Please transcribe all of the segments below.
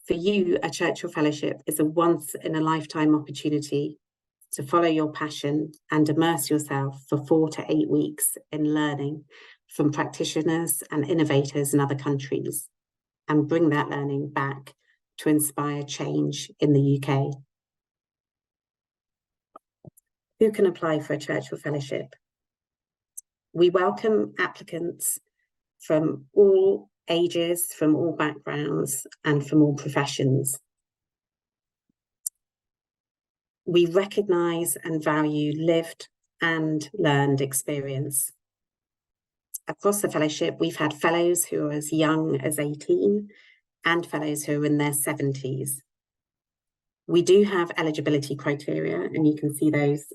For you, a Churchill Fellowship is a once-in-a-lifetime opportunity to follow your passion and immerse yourself for 4 to 8 weeks in learning from practitioners and innovators in other countries, and bring that learning back to inspire change in the UK. Who can apply for a Churchill Fellowship? We welcome applicants from all ages, from all backgrounds, and from all professions. We recognise and value lived and learned experience. Across the fellowship, we've had fellows who are as young as 18 and fellows who are in their 70s. We do have eligibility criteria, and you can see those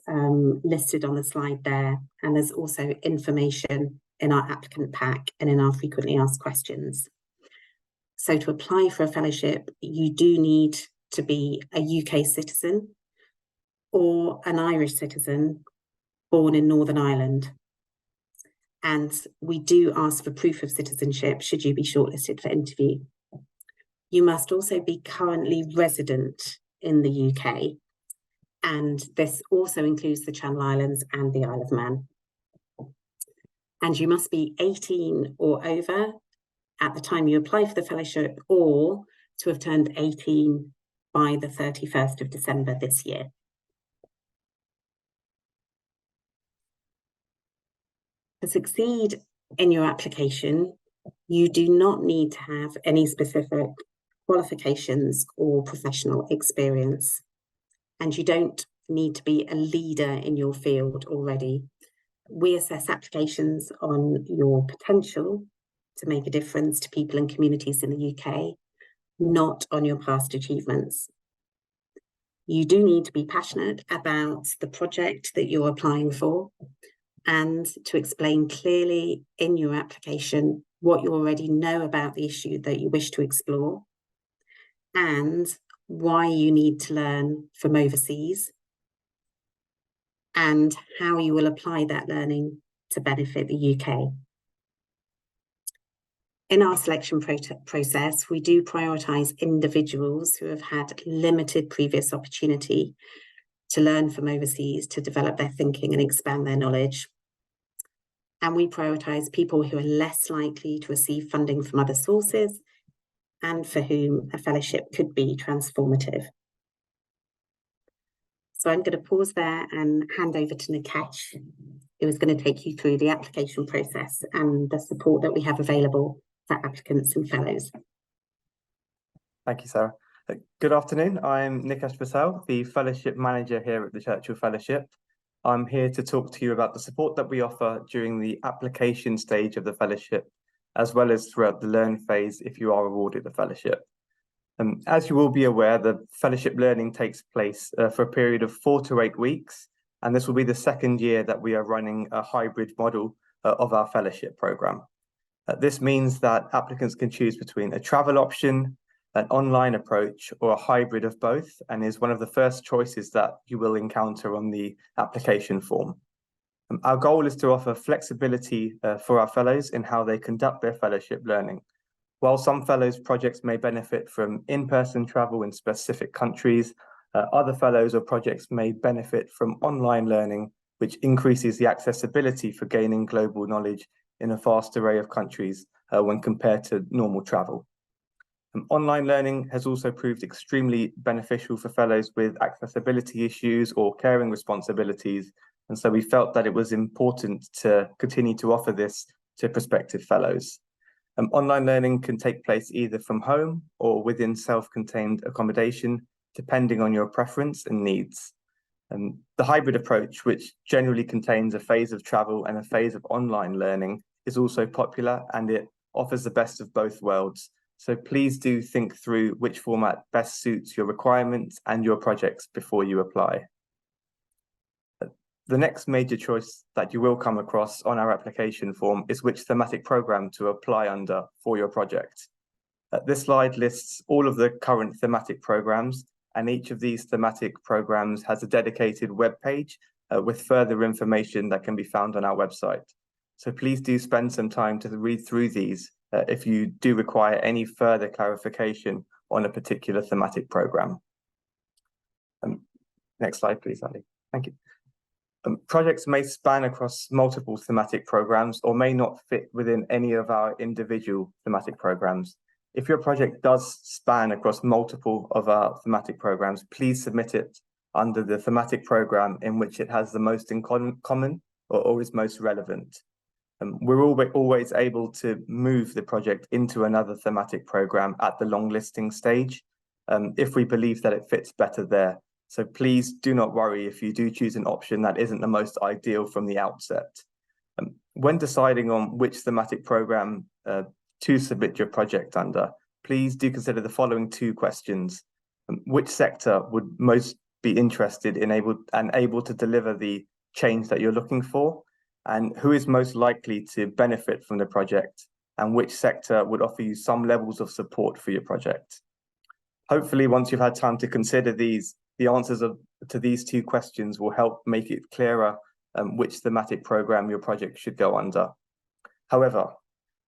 listed on the slide there. And there's also information in our applicant pack and in our frequently asked questions. So to apply for a fellowship, you do need to be a UK citizen or an Irish citizen born in Northern Ireland. And we do ask for proof of citizenship should you be shortlisted for interview. You must also be currently resident in the UK, and this also includes the Channel Islands and the Isle of Man. And you must be 18 or over at the time you apply for the fellowship, or to have turned 18 by the 31st of December this year. To succeed in your application, you do not need to have any specific qualifications or professional experience, and you don't need to be a leader in your field already. We assess applications on your potential to make a difference to people and communities in the UK, not on your past achievements. You do need to be passionate about the project that you're applying for, and to explain clearly in your application what you already know about the issue that you wish to explore, and why you need to learn from overseas, and how you will apply that learning to benefit the UK. In our selection process, we do prioritise individuals who have had limited previous opportunity to learn from overseas, to develop their thinking and expand their knowledge. And we prioritise people who are less likely to receive funding from other sources and for whom a fellowship could be transformative. So I'm going to pause there and hand over to Nikesh, who is going to take you through the application process and the support that we have available for applicants and fellows. Thank you, Sarah. Good afternoon. I'm Nikesh Patel, the Fellowship Manager here at the Churchill Fellowship. I'm here to talk to you about the support that we offer during the application stage of the fellowship, as well as throughout the learn phase if you are awarded a fellowship. As you will be aware, the fellowship learning takes place for a period of 4 to 8 weeks, and this will be the second year that we are running a hybrid model of our fellowship programme. This means that applicants can choose between a travel option, an online approach, or a hybrid of both, and is one of the first choices that you will encounter on the application form. Our goal is to offer flexibility for our fellows in how they conduct their fellowship learning. While some fellows projects may benefit from in-person travel in specific countries, other fellows or projects may benefit from online learning, which increases the accessibility for gaining global knowledge in a vast array of countries when compared to normal travel. Online learning has also proved extremely beneficial for fellows with accessibility issues or caring responsibilities, and so we felt that it was important to continue to offer this to prospective fellows. Online learning can take place either from home or within self-contained accommodation, depending on your preference and needs. The hybrid approach, which generally contains a phase of travel and a phase of online learning, is also popular, and it offers the best of both worlds. So please do think through which format best suits your requirements and your projects before you apply. The next major choice that you will come across on our application form is which thematic programme to apply under for your project. This slide lists all of the current thematic programmes, and each of these thematic programmes has a dedicated web page with further information that can be found on our website. So please do spend some time to read through these if you do require any further clarification on a particular thematic programme. Next slide, please, Ali. Thank you. Projects may span across multiple thematic programmes or may not fit within any of our individual thematic programmes. If your project does span across multiple of our thematic programmes, please submit it under the thematic programme in which it has the most in common or is most relevant. We're always able to move the project into another thematic programme at the long listing stage if we believe that it fits better there. So please do not worry if you do choose an option that isn't the most ideal from the outset. When deciding on which thematic programme to submit your project under, please do consider the following two questions. Which sector would most be interested in able to deliver the change that you're looking for? And who is most likely to benefit from the project? And which sector would offer you some levels of support for your project? Hopefully, once you've had time to consider these, the answers to these two questions will help make it clearer which thematic programme your project should go under. However,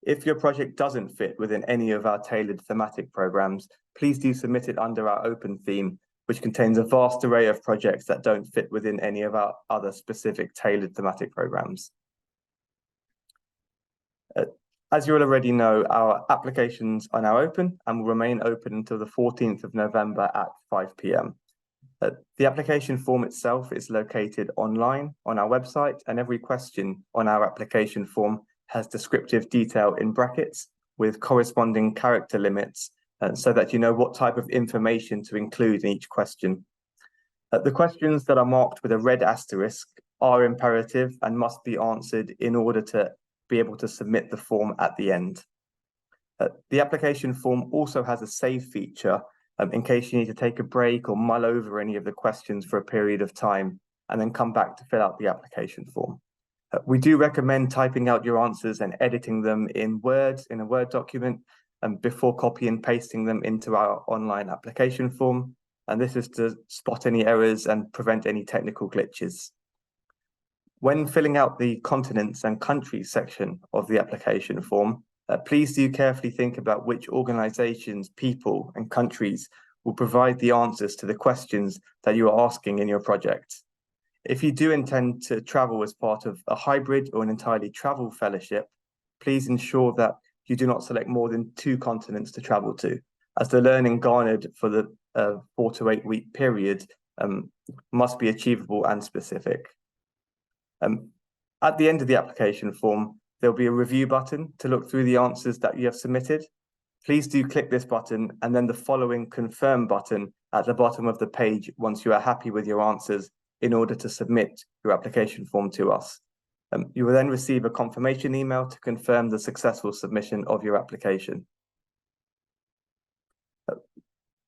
if your project doesn't fit within any of our tailored thematic programmes, please do submit it under our open theme, which contains a vast array of projects that don't fit within any of our other specific tailored thematic programmes. As you already know, our applications are now open and will remain open until the 14th of November at 5 p.m. The application form itself is located online on our website, and every question on our application form has descriptive detail in brackets with corresponding character limits so that you know what type of information to include in each question. The questions that are marked with a red asterisk are imperative and must be answered in order to be able to submit the form at the end. The application form also has a save feature in case you need to take a break or mull over any of the questions for a period of time and then come back to fill out the application form. We do recommend typing out your answers and editing them in a Word document before copy and pasting them into our online application form. And this is to spot any errors and prevent any technical glitches. When filling out the continents and countries section of the application form, please do carefully think about which organisations, people and countries will provide the answers to the questions that you are asking in your project. If you do intend to travel as part of a hybrid or an entirely travel fellowship, please ensure that you do not select more than 2 continents to travel to, as the learning garnered for the 4 to 8 week period must be achievable and specific. At the end of the application form, there'll be a review button to look through the answers that you have submitted. Please do click this button and then the following confirm button at the bottom of the page once you are happy with your answers in order to submit your application form to us. You will then receive a confirmation email to confirm the successful submission of your application.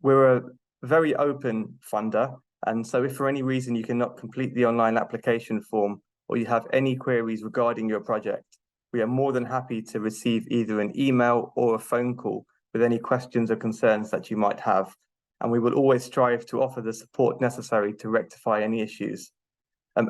We're a very open funder, and so if for any reason you cannot complete the online application form or you have any queries regarding your project, we are more than happy to receive either an email or a phone call with any questions or concerns that you might have, and we will always strive to offer the support necessary to rectify any issues.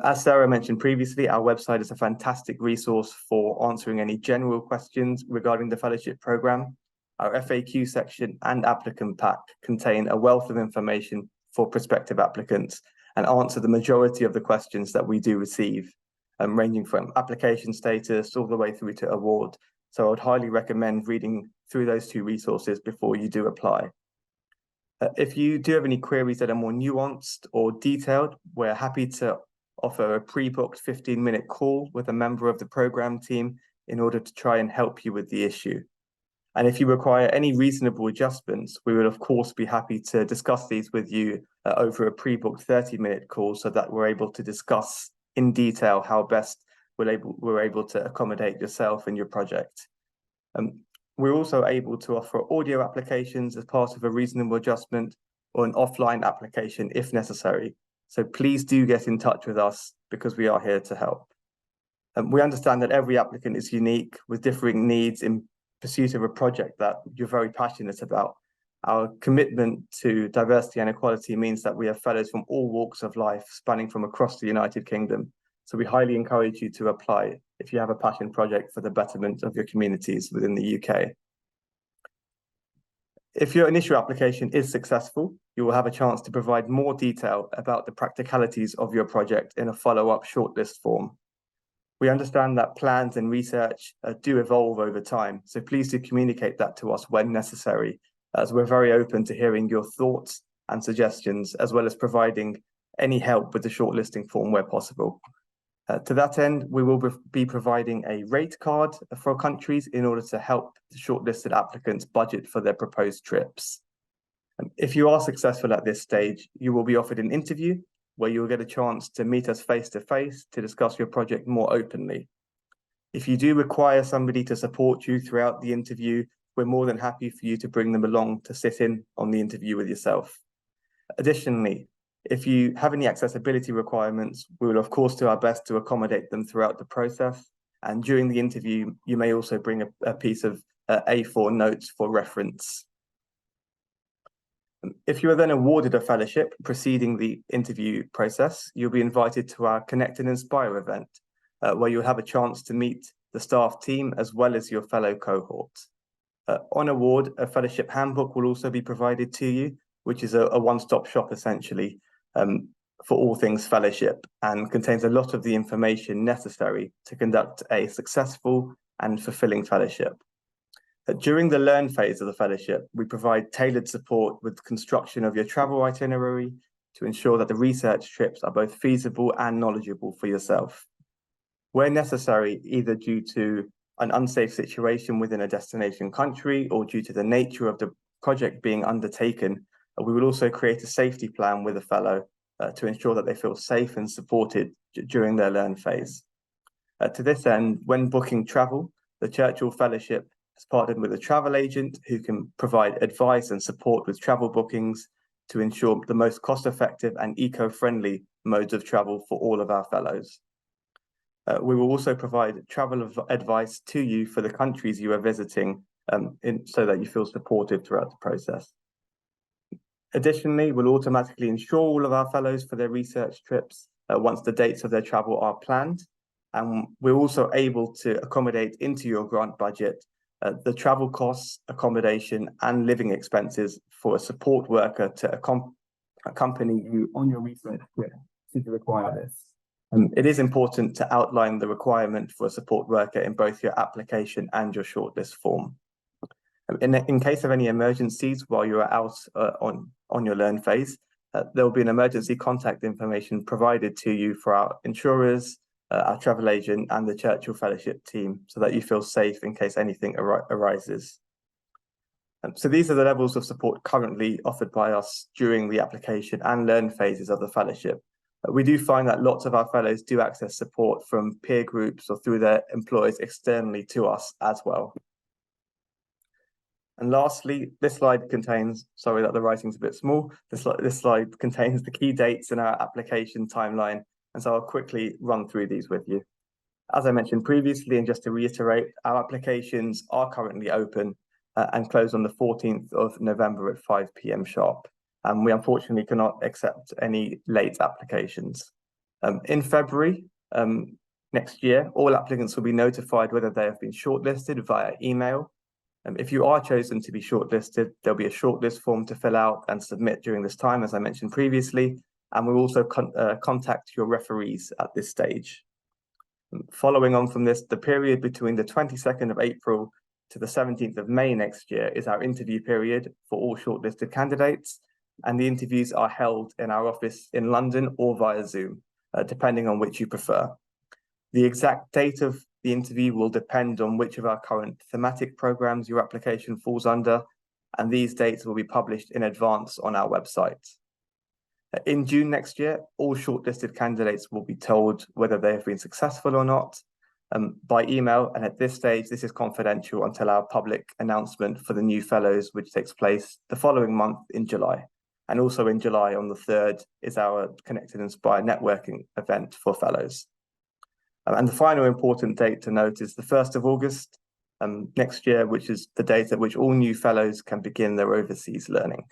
As Sarah mentioned previously, our website is a fantastic resource for answering any general questions regarding the fellowship programme. Our FAQ section and applicant pack contain a wealth of information for prospective applicants and answer the majority of the questions that we do receive, ranging from application status all the way through to award. So I would highly recommend reading through those 2 resources before you do apply. If you do have any queries that are more nuanced or detailed, we're happy to offer a pre-booked 15-minute call with a member of the programme team in order to try and help you with the issue. And if you require any reasonable adjustments, we will of course be happy to discuss these with you over a pre-booked 30-minute call so that we're able to discuss in detail how best we're able to accommodate yourself and your project. We're also able to offer audio applications as part of a reasonable adjustment or an offline application if necessary. So please do get in touch with us because we are here to help. We understand that every applicant is unique with differing needs in pursuit of a project that you're very passionate about. Our commitment to diversity and equality means that we have fellows from all walks of life spanning from across the United Kingdom. So we highly encourage you to apply if you have a passion project for the betterment of your communities within the UK. If your initial application is successful, you will have a chance to provide more detail about the practicalities of your project in a follow-up shortlist form. We understand that plans and research do evolve over time, so please do communicate that to us when necessary, as we're very open to hearing your thoughts and suggestions, as well as providing any help with the shortlisting form where possible. To that end, we will be providing a rate card for countries in order to help the shortlisted applicants budget for their proposed trips. If you are successful at this stage, you will be offered an interview where you will get a chance to meet us face-to-face to discuss your project more openly. If you do require somebody to support you throughout the interview, we're more than happy for you to bring them along to sit in on the interview with yourself. Additionally, if you have any accessibility requirements, we will of course do our best to accommodate them throughout the process. And during the interview, you may also bring a piece of A4 notes for reference. If you are then awarded a fellowship preceding the interview process, you'll be invited to our Connect and Inspire event, where you'll have a chance to meet the staff team as well as your fellow cohort. On award, a fellowship handbook will also be provided to you, which is a one-stop shop essentially for all things fellowship, and contains a lot of the information necessary to conduct a successful and fulfilling fellowship. During the learn phase of the fellowship, we provide tailored support with construction of your travel itinerary to ensure that the research trips are both feasible and knowledgeable for yourself. Where necessary, either due to an unsafe situation within a destination country or due to the nature of the project being undertaken, we will also create a safety plan with a fellow to ensure that they feel safe and supported during their learn phase. To this end, when booking travel, the Churchill Fellowship has partnered with a travel agent who can provide advice and support with travel bookings to ensure the most cost-effective and eco-friendly modes of travel for all of our fellows. We will also provide travel advice to you for the countries you are visiting so that you feel supported throughout the process. Additionally, we'll automatically insure all of our fellows for their research trips once the dates of their travel are planned. And we're also able to accommodate into your grant budget the travel costs, accommodation, and living expenses for a support worker to accompany you on your research trip should you require this. It is important to outline the requirement for a support worker in both your application and your shortlist form. In case of any emergencies while you are out on your learn phase, there will be an emergency contact information provided to you for our insurers, our travel agent, and the Churchill Fellowship team, so that you feel safe in case anything arises. So these are the levels of support currently offered by us during the application and learn phases of the fellowship. We do find that lots of our fellows do access support from peer groups or through their employers externally to us as well. And lastly, this slide contains, sorry that the writing's a bit small, this slide contains the key dates in our application timeline, and so I'll quickly run through these with you. As I mentioned previously, and just to reiterate, our applications are currently open and close on the 14th of November at 5 p.m. sharp. And we unfortunately cannot accept any late applications. In February next year, all applicants will be notified whether they have been shortlisted via email. If you are chosen to be shortlisted, there'll be a shortlist form to fill out and submit during this time, as I mentioned previously, and we'll also contact your referees at this stage. Following on from this, the period between the 22nd of April to the 17th of May next year is our interview period for all shortlisted candidates, and the interviews are held in our office in London or via Zoom, depending on which you prefer. The exact date of the interview will depend on which of our current thematic programs your application falls under, and these dates will be published in advance on our website. In June next year, all shortlisted candidates will be told whether they have been successful or not by email, and at this stage, this is confidential until our public announcement for the new fellows, which takes place the following month in July. And also in July on the 3rd is our Connect and Inspire networking event for fellows. And the final important date to note is the 1st of August next year, which is the date at which all new fellows can begin their overseas learning.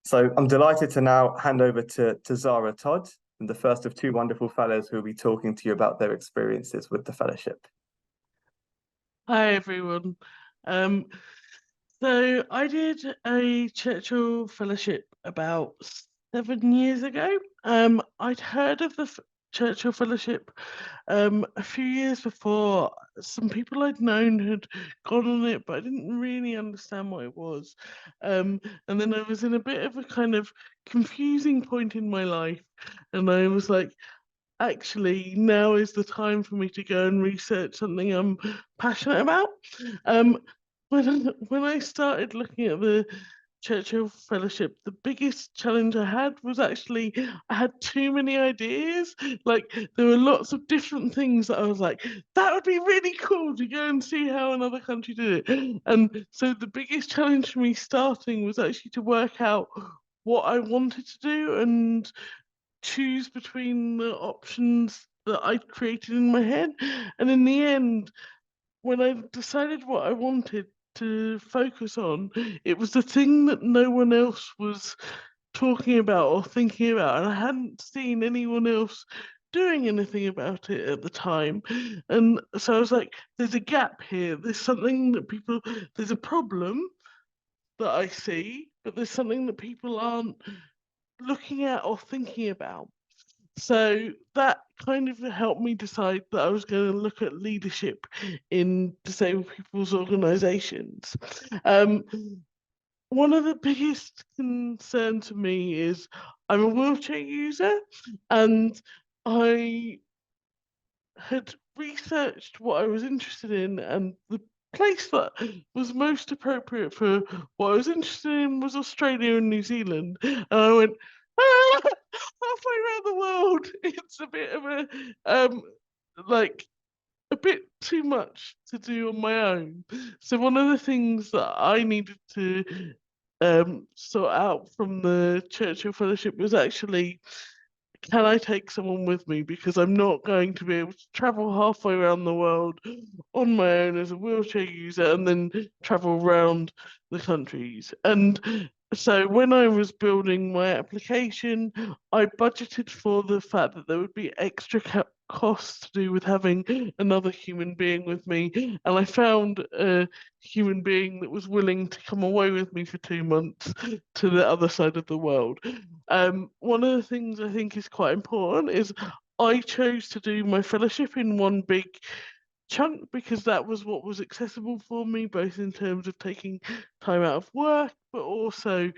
So I'm delighted to now hand over to Zara Todd, the first of two wonderful fellows who will be talking to you about their experiences with the fellowship. Hi, everyone. So I did a Churchill Fellowship about 7 years ago. I'd heard of the Churchill Fellowship a few years before. Some people I'd known had gone on it, but I didn't really understand what it was. And then I was in a bit of a kind of confusing point in my life, and I was like, actually, now is the time for me to go and research something I'm passionate about. Um, when I started looking at the Churchill Fellowship, the biggest challenge I had was actually I had too many ideas. Like there were lots of different things that I was like, that would be really cool to go and see how another country did it. And so the biggest challenge for me starting was actually to work out what I wanted to do and choose between the options that I'd created in my head. And in the end, when I decided what I wanted to focus on, it was the thing that no one else was talking about or thinking about. And I hadn't seen anyone else doing anything about it at the time. And so I was like, there's a gap here. There's something that people, there's a problem that I see, but there's something that people aren't looking at or thinking about. So that kind of helped me decide that I was going to look at leadership in disabled people's organisations. Um, One of the biggest concerns for me is I'm a wheelchair user, and I had researched what I was interested in, and the place that was most appropriate for what I was interested in was Australia and New Zealand. And I went, halfway around the world. It's a bit of a like a bit too much to do on my own. So one of the things that I needed to sort out from the Churchill Fellowship was actually, can I take someone with me? Because I'm not going to be able to travel halfway around the world on my own as a wheelchair user and then travel around the countries. And so when I was building my application, I budgeted for the fact that there would be extra costs to do with having another human being with me. And I found a human being that was willing to come away with me for 2 months to the other side of the world. One of the things I think is quite important is I chose to do my fellowship in one big chunk because that was what was accessible for me, both in terms of taking time out of work, but also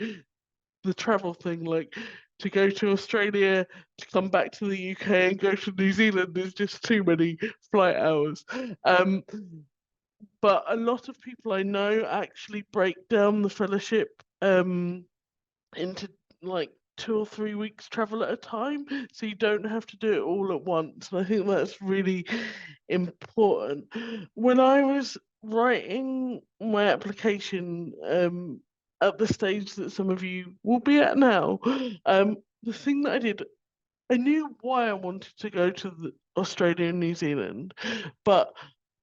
the travel thing, like to go to Australia, to come back to the UK and go to New Zealand is just too many flight hours. But a lot of people I know actually break down the fellowship into like 2 or 3 weeks travel at a time, so you don't have to do it all at once. And I think that's really important. When I was writing my application, at the stage that some of you will be at now, the thing that I did, I knew why I wanted to go to Australia and New Zealand, but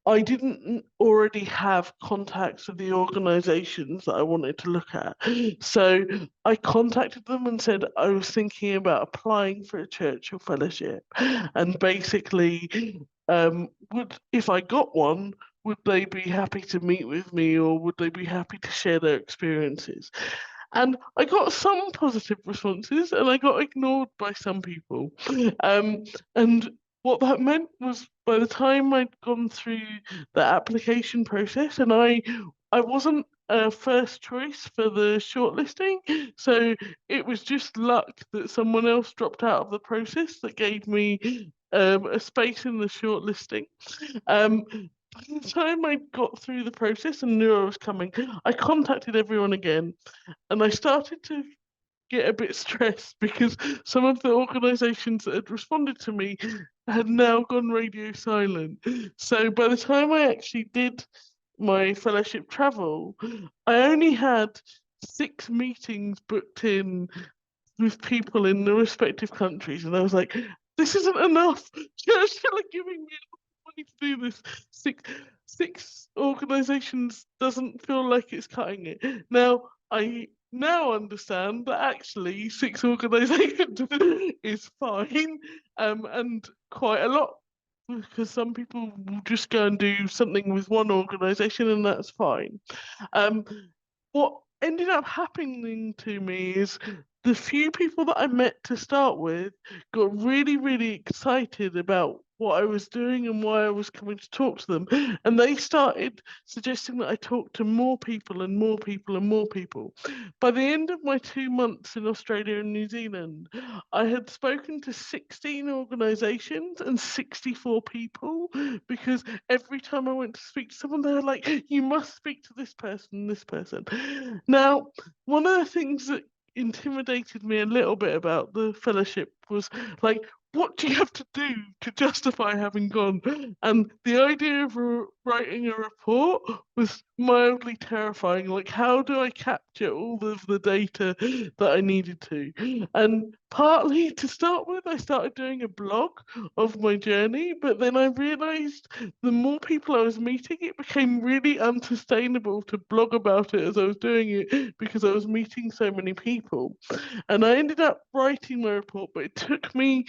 I didn't already have contacts with the organisations that I wanted to look at. So I contacted them and said I was thinking about applying for a Churchill Fellowship. And basically, if I got one, would they be happy to meet with me or would they be happy to share their experiences? And I got some positive responses and I got ignored by some people. And what that meant was by the time I'd gone through the application process and I wasn't a first choice for the shortlisting, so it was just luck that someone else dropped out of the process that gave me a space in the shortlisting. By the time I got through the process and knew I was coming, I contacted everyone again and I started to get a bit stressed because some of the organisations that had responded to me had now gone radio silent. So by the time I actually did my fellowship travel, I only had 6 meetings booked in with people in the respective countries, and I was like, this isn't enough. Churchill are giving me money to do this. Six organisations doesn't feel like it's cutting it. Now I now understand that actually 6 organisations is fine, and quite a lot, because some people will just go and do something with one organisation and that's fine. Um, what ended up happening to me is the few people that I met to start with got really, really excited about what I was doing and why I was coming to talk to them. And they started suggesting that I talk to more people and more people and more people. By the end of my 2 months in Australia and New Zealand, I had spoken to 16 organisations and 64 people, because every time I went to speak to someone, they were like, you must speak to this person, this person. Now, one of the things that intimidated me a little bit about the fellowship was like, what do you have to do to justify having gone? And the idea of writing a report was mildly terrifying. Like, how do I capture all of the data that I needed to? And partly to start with, I started doing a blog of my journey, but then I realized the more people I was meeting, it became really unsustainable to blog about it as I was doing it, because I was meeting so many people. And I ended up writing my report, but it took me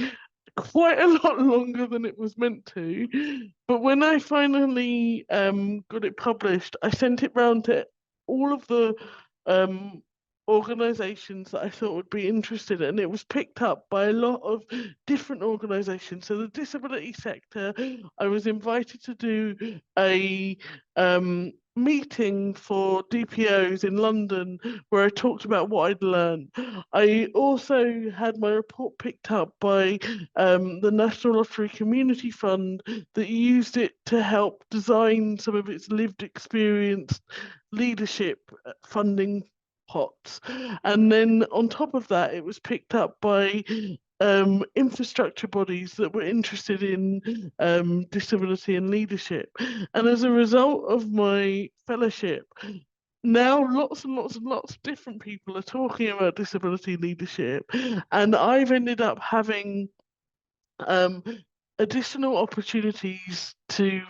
quite a lot longer than it was meant to. But when I finally got it published, I sent it round to all of the um, organisations that I thought would be interested, and it was picked up by a lot of different organisations. So the disability sector, I was invited to do a meeting for DPOs in London where I talked about what I'd learned. I also had my report picked up by the National Lottery Community Fund, that used it to help design some of its lived experience leadership funding pots. And then on top of that, it was picked up by infrastructure bodies that were interested in disability and leadership. And as a result of my fellowship, now lots and lots and lots of different people are talking about disability leadership, and I've ended up having um, additional opportunities to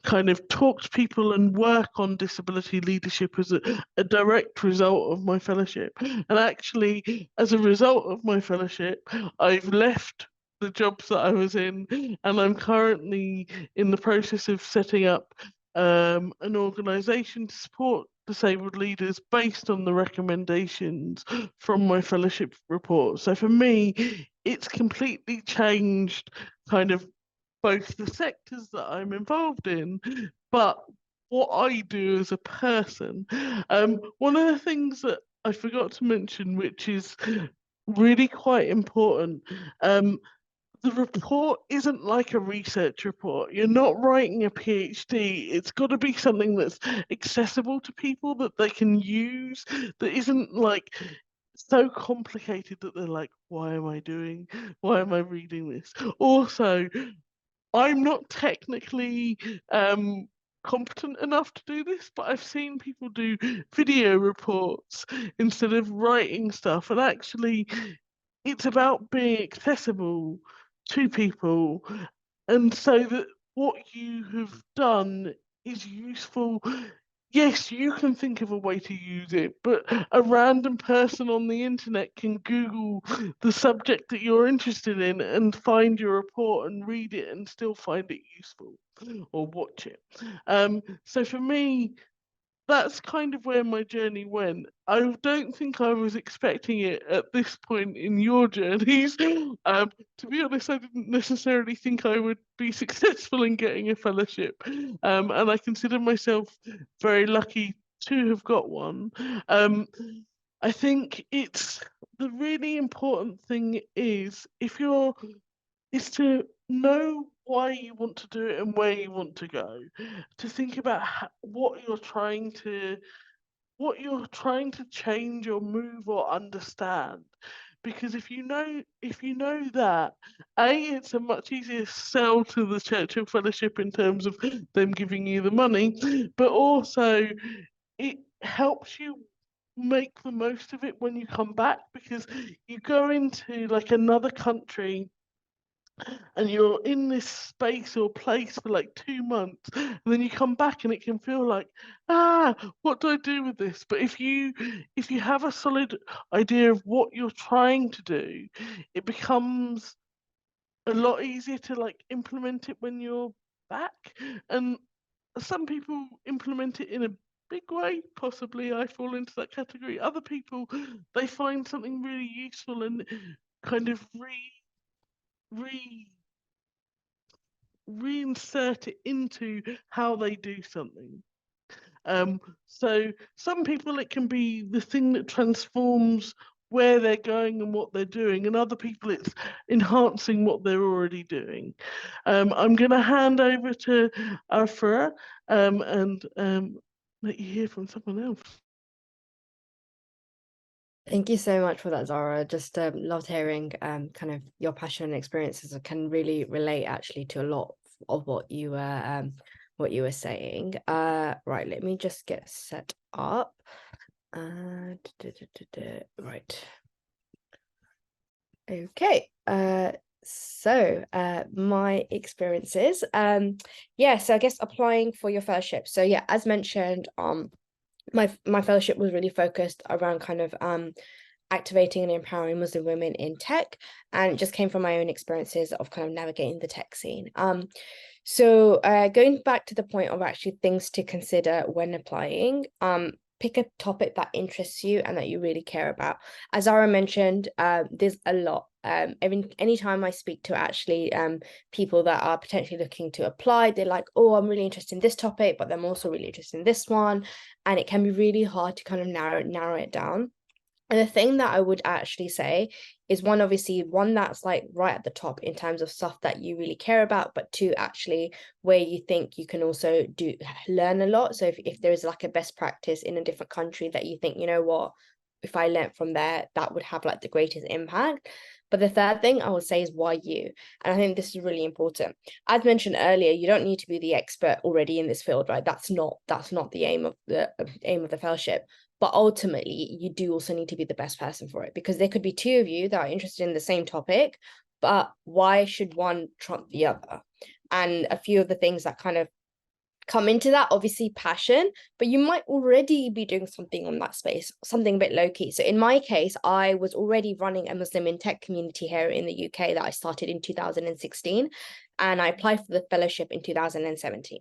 kind of talk to people and work on disability leadership as a direct result of my fellowship. And actually, as a result of my fellowship, I've left the jobs that I was in, and I'm currently in the process of setting up an organisation to support disabled leaders based on the recommendations from my fellowship report. So for me, it's completely changed kind of both the sectors that I'm involved in, but what I do as a person. One of the things that I forgot to mention, which is really quite important, the report isn't like a research report. You're not writing a PhD. It's got to be something that's accessible to people, that they can use, that isn't like so complicated that they're like, why am I reading this? Also, I'm not technically competent enough to do this, but I've seen people do video reports instead of writing stuff. And actually, it's about being accessible to people, and so that what you have done is useful. Yes, you can think of a way to use it, but a random person on the internet can Google the subject that you're interested in and find your report and read it and still find it useful or watch it. So for me, that's kind of where my journey went. I don't think I was expecting it at this point in your journeys. To be honest, I didn't necessarily think I would be successful in getting a fellowship, and I consider myself very lucky to have got one. I think it's the really important thing is to know why you want to do it and where you want to go, to think about what you're trying to change or move or understand. Because if you know that, it's a much easier sell to the Churchill Fellowship in terms of them giving you the money, but also it helps you make the most of it when you come back, because you go into like another country and you're in this space or place for like 2 months, and then you come back and it can feel like, what do I do with this? But if you have a solid idea of what you're trying to do, it becomes a lot easier to like implement it when you're back. And some people implement it in a big way. Possibly I fall into that category. Other people, they find something really useful and kind of reinsert it into how they do something. So some people, it can be the thing that transforms where they're going and what they're doing, and other people it's enhancing what they're already doing. I'm going to hand over to Arfah and let you hear from someone else. Thank you so much for that, Zara. Just loved hearing kind of your passion and experiences. I can really relate actually to a lot of what you were saying. Right, let me just get set up. Right. Okay. So my experiences. Yeah, so I guess applying for your fellowship. So yeah, as mentioned, my fellowship was really focused around kind of activating and empowering Muslim women in tech, and it just came from my own experiences of kind of navigating the tech scene. So going back to the point of actually things to consider when applying, pick a topic that interests you and that you really care about. As Zara mentioned, there's a lot. Anytime I speak to actually people that are potentially looking to apply, they're like, oh, I'm really interested in this topic, but I'm also really interested in this one. And it can be really hard to kind of narrow it down. And the thing that I would actually say is obviously one that's like right at the top in terms of stuff that you really care about, but two, actually where you think you can also learn a lot. So if there is like a best practice in a different country that you think, you know what, if I learned from there, that would have like the greatest impact. But the third thing I would say is why you. And I think this is really important. As mentioned earlier, you don't need to be the expert already in this field, right? That's not the aim of the fellowship. But ultimately, you do also need to be the best person for it, because there could be two of you that are interested in the same topic, but why should one trump the other? And a few of the things that kind of come into that, obviously passion, but you might already be doing something on that space, something a bit low-key. So in my case, I was already running a Muslim in tech community here in the UK that I started in 2016, and I applied for the fellowship in 2017.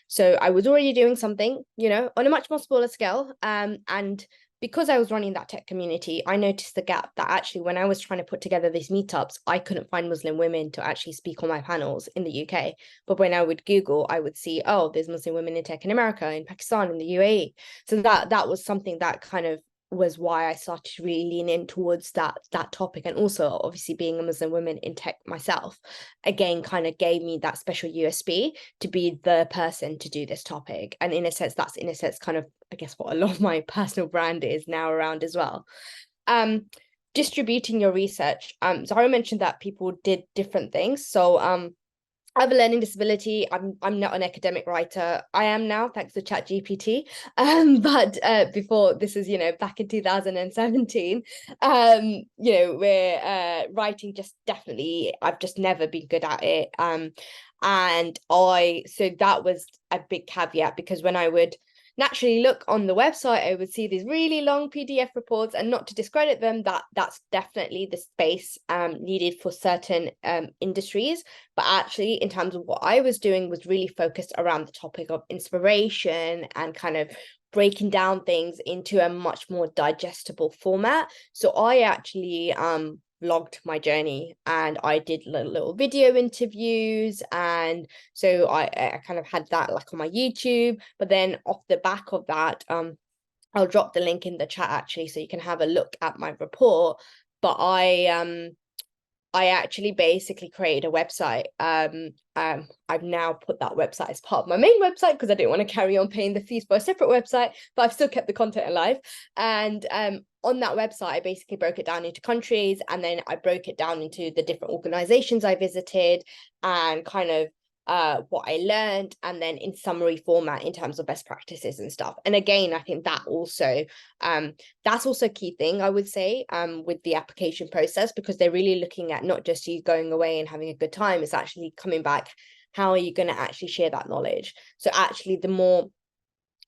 So I was already doing something, you know, on a much more smaller scale. And because I was running that tech community, I noticed the gap that actually when I was trying to put together these meetups, I couldn't find Muslim women to actually speak on my panels in the UK. But when I would Google, I would see, oh, there's Muslim women in tech in America, in Pakistan, in the UAE. So that was something that kind of was why I started to really lean in towards that topic. And also obviously being a Muslim woman in tech myself, again, kind of gave me that special USB to be the person to do this topic. And in a sense, that's kind of, I guess, what a lot of my personal brand is now around as well. Distributing your research. Zara mentioned that people did different things. So I have a learning disability. I'm not an academic writer. I am now, thanks to ChatGPT. But before, this is, you know, back in 2017, you know, we're writing just definitely, I've just never been good at it. So that was a big caveat, because when I would naturally look on the website, I would see these really long PDF reports, and not to discredit them, that's definitely the space needed for certain industries. But actually, in terms of what I was doing, was really focused around the topic of inspiration and kind of breaking down things into a much more digestible format. So I actually vlogged my journey, and I did little video interviews, and so I kind of had that like on my YouTube. But then off the back of that, I'll drop the link in the chat actually, so you can have a look at my report. But I actually basically created a website. I've now put that website as part of my main website, because I didn't want to carry on paying the fees for a separate website, but I've still kept the content alive. And on that website, I basically broke it down into countries, and then I broke it down into the different organizations I visited, and kind of what I learned, and then in summary format in terms of best practices and stuff. And again, I think that also that's also a key thing, I would say, with the application process, because they're really looking at not just you going away and having a good time, it's actually coming back, how are you going to actually share that knowledge? So actually, the more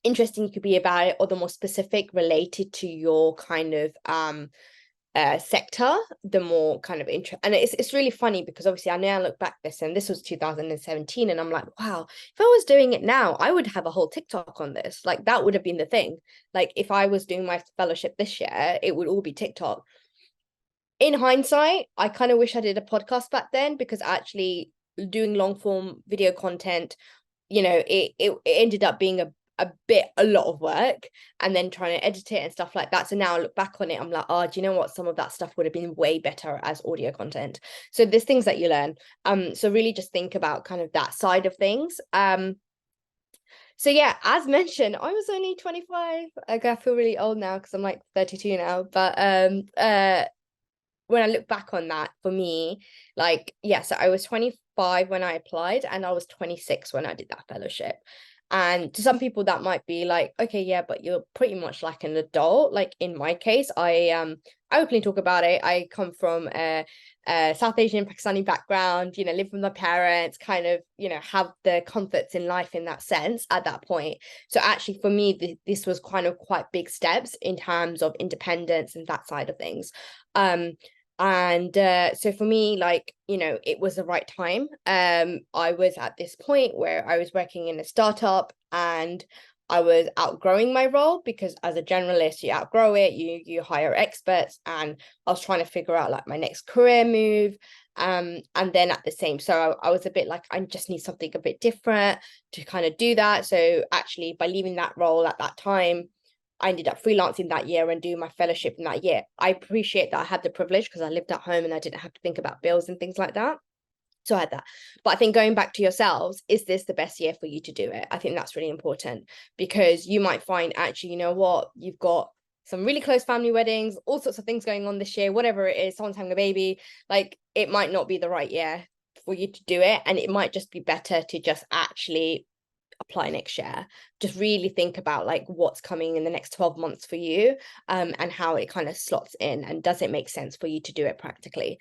interesting you could be about it, or the more specific related to your kind of sector, the more kind of interest. And it's really funny because obviously I now look back this was 2017, and I'm like, wow, if I was doing it now, I would have a whole TikTok on this. Like that would have been the thing. Like if I was doing my fellowship this year, it would all be TikTok. In hindsight, I kind of wish I did a podcast back then, because actually doing long form video content, you know, it ended up being a lot of work, and then trying to edit it and stuff like that. So now I look back on it, I'm like, oh, do you know what? Some of that stuff would have been way better as audio content. So there's things that you learn. So really just think about kind of that side of things. So yeah, as mentioned, I was only 25. I feel really old now because I'm like 32 now. But when I look back on that, for me, like, yeah, so I was 25 when I applied, and I was 26 when I did that fellowship. And to some people that might be like, okay, yeah, but you're pretty much like an adult. Like in my case, I openly talk about it. I come from a South Asian Pakistani background, you know, live with my parents, kind of, you know, have the comforts in life in that sense at that point. So actually for me, this was kind of quite big steps in terms of independence and that side of things. So for me, like, you know, it was the right time. I was at this point where I was working in a startup, and I was outgrowing my role, because as a generalist, you outgrow it, you hire experts, and I was trying to figure out like my next career move. And then at the same, so I was a bit like, I just need something a bit different to kind of do that. So actually by leaving that role at that time, I ended up freelancing that year and doing my fellowship in that year. I appreciate that I had the privilege because I lived at home and I didn't have to think about bills and things like that. So I had that. But I think going back to yourselves, is this the best year for you to do it? I think that's really important, because you might find actually, you know what, you've got some really close family weddings, all sorts of things going on this year, whatever it is, someone's having a baby, like it might not be the right year for you to do it. And it might just be better to just actually apply next year. Just really think about like what's coming in the next 12 months for you, and how it kind of slots in, and does it make sense for you to do it practically.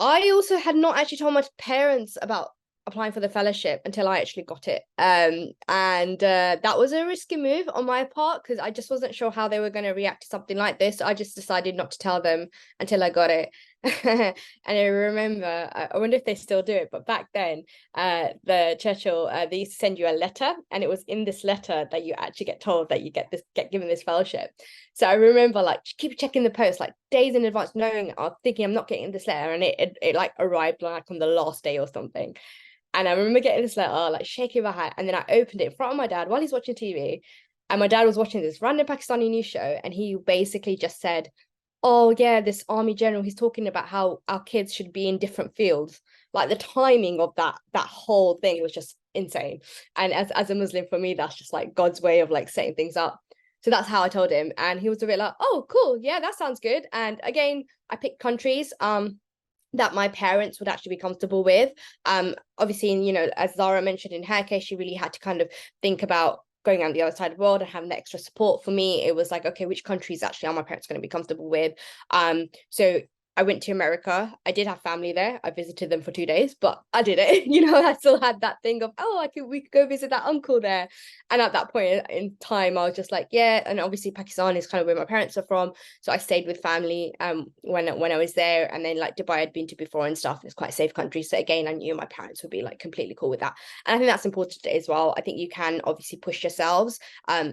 I also had not actually told my parents about applying for the fellowship until I actually got it. That was a risky move on my part, because I just wasn't sure how they were going to react to something like this. So I just decided not to tell them until I got it. And I remember, I wonder if they still do it, but back then, the Churchill, they used to send you a letter, and it was in this letter that you actually get told that you get given this fellowship. So I remember like keep checking the post like days in advance, knowing, thinking I'm not getting this letter, and it like arrived like on the last day or something. And I remember getting this letter, like shaking my head, and then I opened it in front of my dad while he's watching TV, and my dad was watching this random Pakistani news show, and he basically just said, oh yeah, this army general, he's talking about how our kids should be in different fields. Like the timing of that whole thing was just insane. And as a Muslim, for me, that's just like God's way of like setting things up. So that's how I told him, and he was a bit like, oh cool, yeah, that sounds good. And again, I picked countries that my parents would actually be comfortable with. Obviously, you know, as Zara mentioned in her case, she really had to kind of think about going on the other side of the world and having the extra support. For me, it was like, okay, which countries actually are my parents going to be comfortable with? So I went to America. I did have family there. I visited them for 2 days, but I did it. You know, I still had that thing of, oh, we could go visit that uncle there. And at that point in time, I was just like, yeah. And obviously Pakistan is kind of where my parents are from. So I stayed with family when I was there. And then like Dubai I'd been to before and stuff. It's quite a safe country. So again, I knew my parents would be like completely cool with that. And I think that's important as well. I think you can obviously push yourselves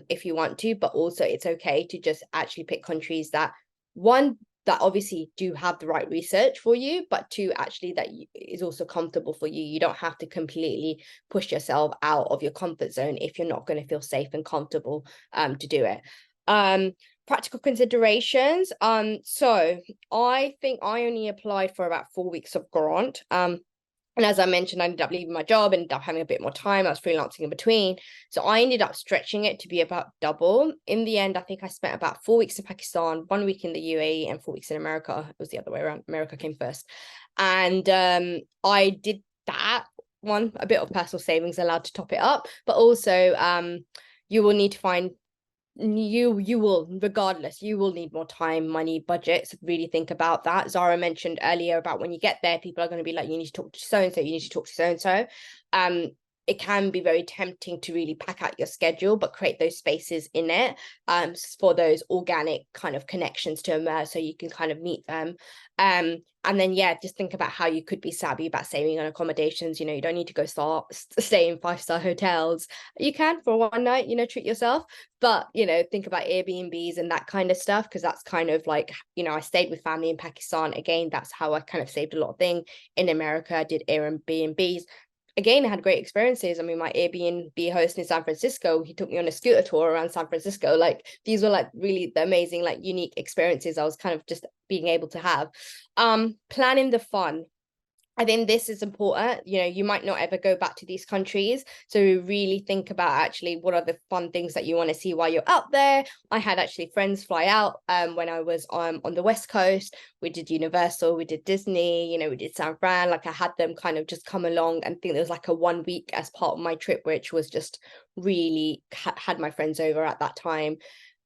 if you want to, but also it's okay to just actually pick countries that, one, that obviously do have the right research for you, but two, actually that is also comfortable for you. You don't have to completely push yourself out of your comfort zone if you're not going to feel safe and comfortable to do it. Practical considerations. So I think I only applied for about 4 weeks of grant. And as I mentioned, I ended up leaving my job, ended up having a bit more time. I was freelancing in between. So I ended up stretching it to be about double. In the end, I think I spent about 4 weeks in Pakistan, 1 week in the UAE, and 4 weeks in America. It was the other way around. America came first. And I did that one, a bit of personal savings allowed to top it up. But also you will need to find you will, regardless, you will need more time, money, budget. So really think about that. Zara mentioned earlier about when you get there, people are going to be like, you need to talk to so-and-so, you need to talk to so-and-so. it can be very tempting to really pack out your schedule, but create those spaces in it for those organic kind of connections to emerge, so you can kind of meet them. And then, yeah, just think about how you could be savvy about saving on accommodations. You don't need to go stay in 5-star hotels. You can for one night, treat yourself. But, think about Airbnbs and that kind of stuff, because that's kind of like, I stayed with family in Pakistan. Again, that's how I kind of saved a lot of things. In America, I did Airbnbs. Again, I had great experiences. I mean, my Airbnb host in San Francisco, he took me on a scooter tour around San Francisco. Like, these were like really the amazing, like unique experiences I was kind of just being able to have. Planning the fun. I think this is important. You might not ever go back to these countries. So really think about actually what are the fun things that you want to see while you're out there. I had actually friends fly out when I was on the West Coast. We did Universal, we did Disney, we did San Fran. Like, I had them kind of just come along, and think there was like a 1 week as part of my trip, which was just really had my friends over at that time.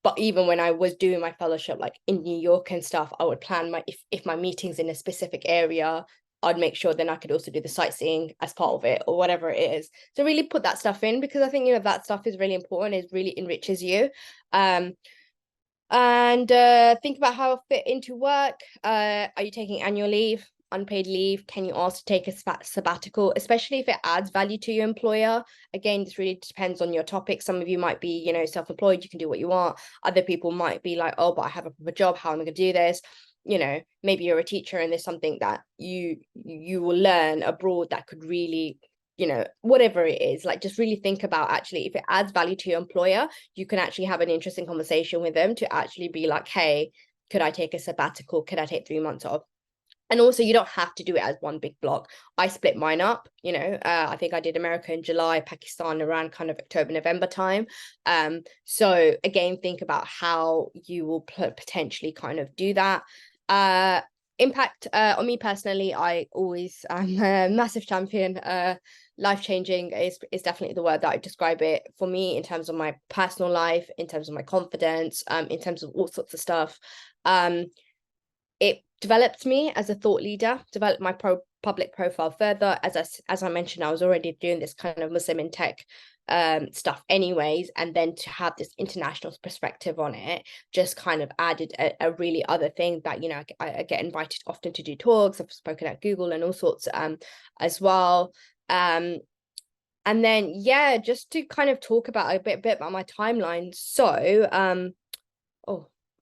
But even when I was doing my fellowship, like in New York and stuff, I would plan if my meeting's in a specific area, I'd make sure then I could also do the sightseeing as part of it, or whatever it is. So really put that stuff in, because I think, that stuff is really important. It really enriches you. And think about how it fit into work. Are you taking annual leave, unpaid leave? Can you ask to take a sabbatical, especially if it adds value to your employer? Again, this really depends on your topic. Some of you might be, self-employed, you can do what you want. Other people might be like, oh, but I have a proper job, how am I going to do this? Maybe you're a teacher and there's something that you will learn abroad that could really, whatever it is, like, just really think about actually if it adds value to your employer, you can actually have an interesting conversation with them to actually be like, hey, could I take a sabbatical? Could I take 3 months off? And also, you don't have to do it as one big block. I split mine up, I think I did America in July, Pakistan around kind of October, November time. So again, think about how you will potentially kind of do that. Impact on me personally, I always am a massive champion. Life-changing is definitely the word that I describe it for me, in terms of my personal life, in terms of my confidence, in terms of all sorts of stuff. It developed me as a thought leader, developed my public profile further. As I mentioned, I was already doing this kind of Muslim in tech stuff anyways, and then to have this international perspective on it just kind of added a really other thing that, I get invited often to do talks. I've spoken at Google and all sorts as well. And then, yeah, just to kind of talk about a bit about my timeline. So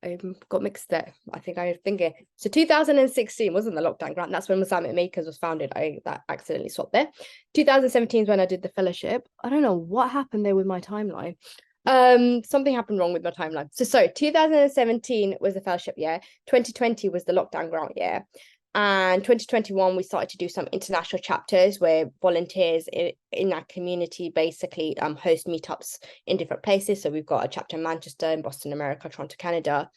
I got mixed there. I think I was thinking. So 2016 wasn't the lockdown grant. That's when Mosaic Makers was founded. That accidentally swapped there. 2017 is when I did the fellowship. I don't know what happened there with my timeline. Something happened wrong with my timeline. So 2017 was the fellowship year. 2020 was the lockdown grant year. And 2021, we started to do some international chapters where volunteers in that community basically host meetups in different places. So we've got a chapter in Manchester, in Boston, America, Toronto, Canada.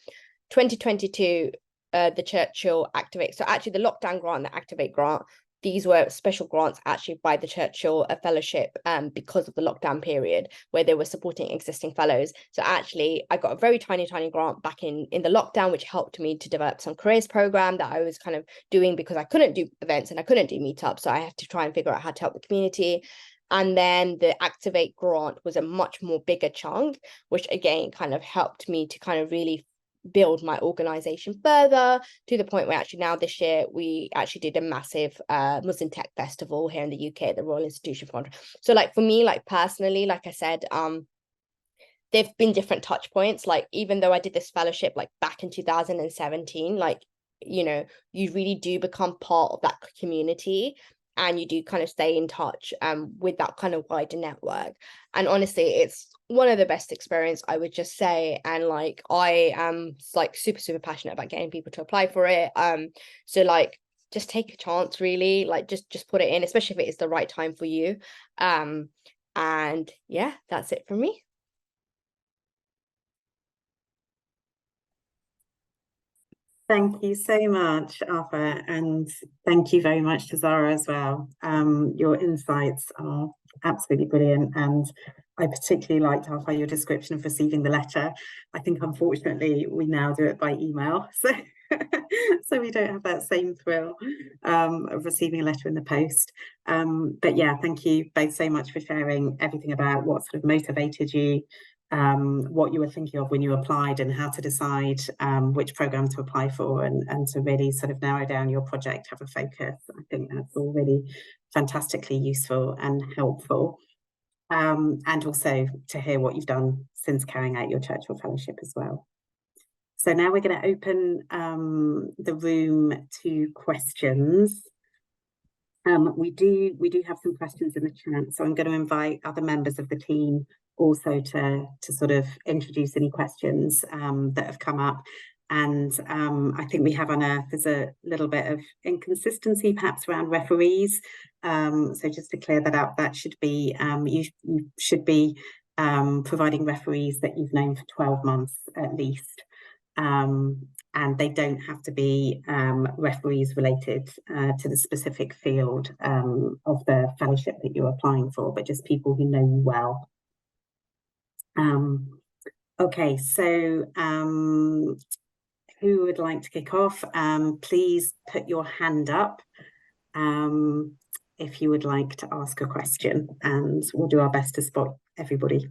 2022, the Churchill Activate. So actually the lockdown grant and the Activate grant, these were special grants actually by the Churchill Fellowship because of the lockdown period where they were supporting existing fellows. So actually I got a very tiny grant back in the lockdown, which helped me to develop some careers program that I was kind of doing because I couldn't do events and I couldn't do meetups. So I had to try and figure out how to help the community. And then the Activate grant was a much more bigger chunk, which again kind of helped me to kind of really build my organization further, to the point where actually now this year we actually did a massive Muslim Tech Festival here in the UK at the Royal Institution Fund. So like for me, like personally, like I said, there've been different touch points. Like even though I did this fellowship like back in 2017, like, you really do become part of that community, and you do kind of stay in touch with that kind of wider network. And honestly, it's one of the best experience, I would just say. And like I am like super passionate about getting people to apply for it. So like just take a chance, really, like just put it in, especially if it is the right time for you. And yeah, that's it from me. Thank you so much, Arfah, and thank you very much to Zara as well. Your insights are absolutely brilliant, and I particularly liked, Arfah, your description of receiving the letter. I think unfortunately we now do it by email, so so we don't have that same thrill of receiving a letter in the post. But yeah, thank you both so much for sharing everything about what sort of motivated you, what you were thinking of when you applied, and how to decide which program to apply for, and to really sort of narrow down your project, have a focus. I think that's all really fantastically useful and helpful. And also to hear what you've done since carrying out your Churchill Fellowship as well. So now we're going to open the room to questions. We do have some questions in the chat, so I'm going to invite other members of the team also to sort of introduce any questions that have come up. And I think we have unearthed there's a little bit of inconsistency perhaps around referees. So just to clear that up, that should be, you should be providing referees that you've known for 12 months at least. And they don't have to be referees related to the specific field of the fellowship that you're applying for, but just people who know you well. Okay, so who would like to kick off? Please put your hand up if you would like to ask a question, and we'll do our best to spot everybody.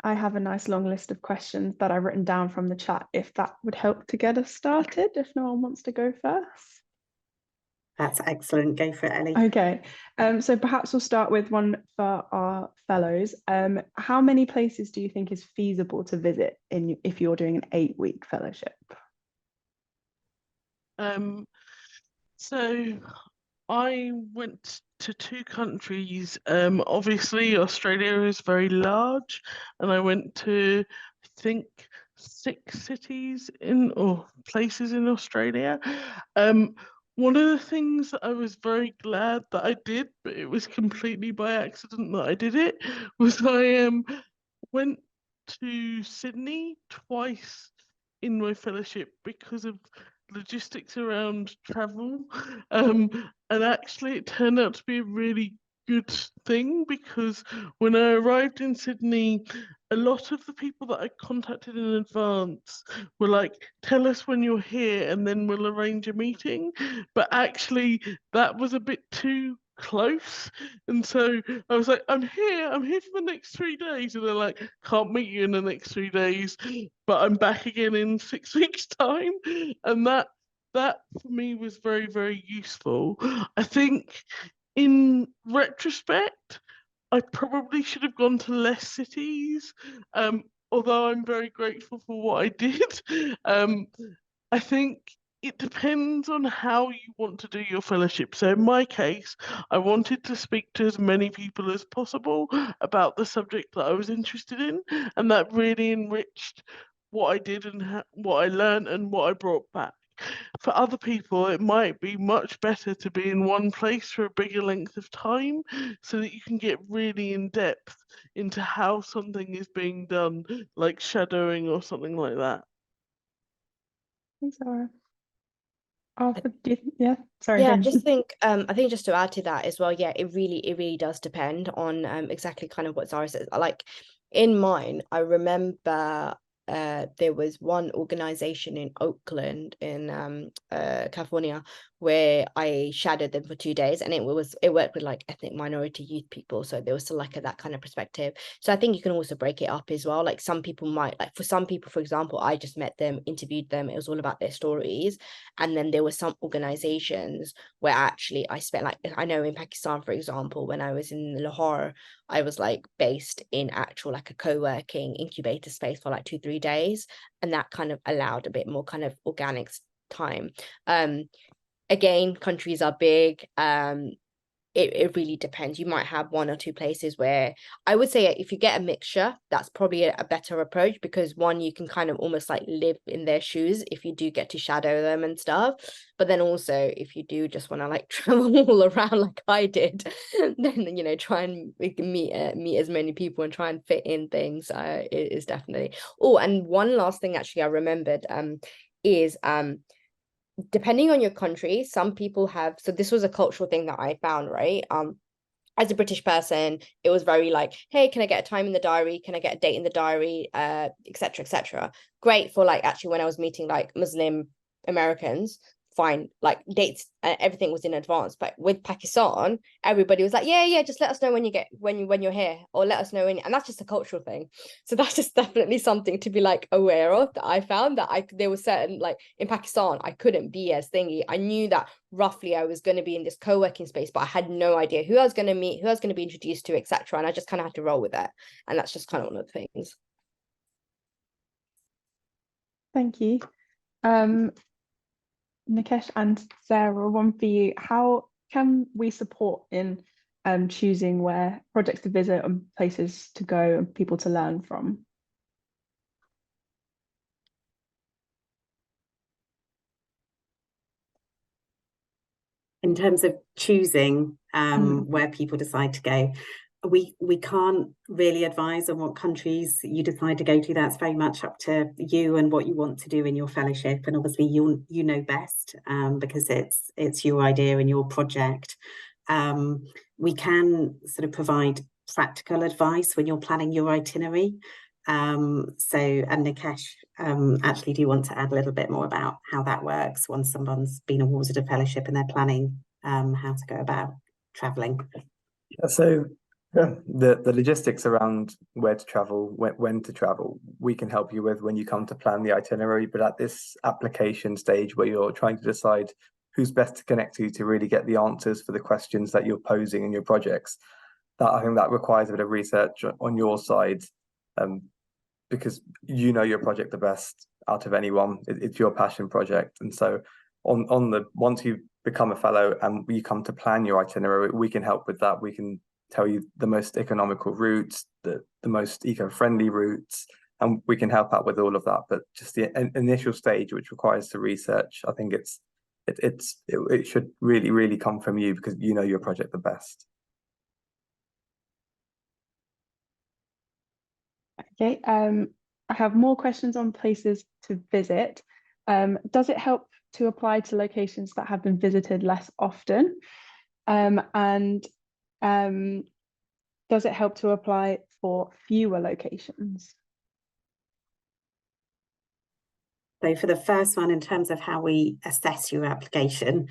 I have a nice long list of questions that I've written down from the chat, if that would help to get us started, if no one wants to go first. That's excellent. Go for it, Ellie. Okay, so perhaps we'll start with one for our fellows. How many places do you think is feasible to visit if you're doing an 8-week fellowship? So I went to 2 countries. Obviously Australia is very large, and I went to, I think, 6 cities or places in Australia. One of the things that I was very glad that I did, but it was completely by accident that I did it, was I went to Sydney twice in my fellowship because of logistics around travel. And actually it turned out to be a really good thing, because when I arrived in Sydney, a lot of the people that I contacted in advance were like, tell us when you're here and then we'll arrange a meeting. But actually that was a bit too close, and so I was like, I'm here for the next 3 days, and they're like, can't meet you in the next 3 days, but I'm back again in 6 weeks time. And that for me was very, very useful. I think in retrospect I probably should have gone to less cities, although I'm very grateful for what I did. I think it depends on how you want to do your fellowship. So in my case, I wanted to speak to as many people as possible about the subject that I was interested in, and that really enriched what I did and what I learned and what I brought back. For other people, it might be much better to be in one place for a bigger length of time, so that you can get really in depth into how something is being done, like shadowing or something like that. Thanks, Zara. Arfah, yeah, sorry. Yeah, I just think I think just to add to that as well, yeah, it really does depend on exactly kind of what Zara says. Like in mine, I remember there was one organization in Oakland in California where I shadowed them for 2 days, and it worked with like ethnic minority youth people, so there was still like that kind of perspective. So I think you can also break it up as well. Like some people might, like for some people, for example, I just met them, interviewed them, it was all about their stories. And then there were some organizations where actually I spent, like, I know in Pakistan, for example, when I was in Lahore, I was like based in actual like a co-working incubator space for like 2-3 days, and that kind of allowed a bit more kind of organic time. Again, countries are big. It really depends. You might have 1 or 2 places where I would say if you get a mixture, that's probably a better approach, because one, you can kind of almost like live in their shoes if you do get to shadow them and stuff. But then also if you do just want to like travel all around like I did, then, you know, try and meet as many people and try and fit in things is definitely. Oh, and one last thing actually I remembered is depending on your country, some people have, so this was a cultural thing that I found, right? as a British person, it was very like, hey, can I get a time in the diary? Can I get a date in the diary? Etc. etc. Great for like actually when I was meeting like Muslim Americans, fine, like dates, everything was in advance. But with Pakistan, everybody was like, yeah, just let us know when you're here, or let us know when, and that's just a cultural thing. So that's just definitely something to be like aware of, that I found that there was certain, like in Pakistan, I couldn't be as thingy. I knew that roughly I was going to be in this co-working space, but I had no idea who I was going to meet, who I was going to be introduced to, etc. And I just kind of had to roll with it. And that's just kind of one of the things. Thank you. Nikesh and Sarah, one for you. How can we support in choosing where projects to visit and places to go and people to learn from? In terms of choosing where people decide to go, we can't really advise on what countries you decide to go to. That's very much up to you and what you want to do in your fellowship, and obviously you know best, because it's your idea and your project. We can sort of provide practical advice when you're planning your itinerary. And Nikesh, actually, do you want to add a little bit more about how that works once someone's been awarded a fellowship and they're planning how to go about travelling? Yeah, so the logistics around where to travel, when to travel, we can help you with when you come to plan the itinerary. But at this application stage where you're trying to decide who's best to connect to really get the answers for the questions that you're posing in your projects, that I think that requires a bit of research on your side, because you know your project the best out of anyone. It's your passion project, and so once you become a fellow and you come to plan your itinerary, we can help with that. We can tell you the most economical routes, the most eco-friendly routes, and we can help out with all of that. But just the initial stage, which requires the research, I think it should really come from you, because you know your project the best. Okay, I have more questions on places to visit. Does it help to apply to locations that have been visited less often? Does it help to apply for fewer locations? So for the first one, in terms of how we assess your application,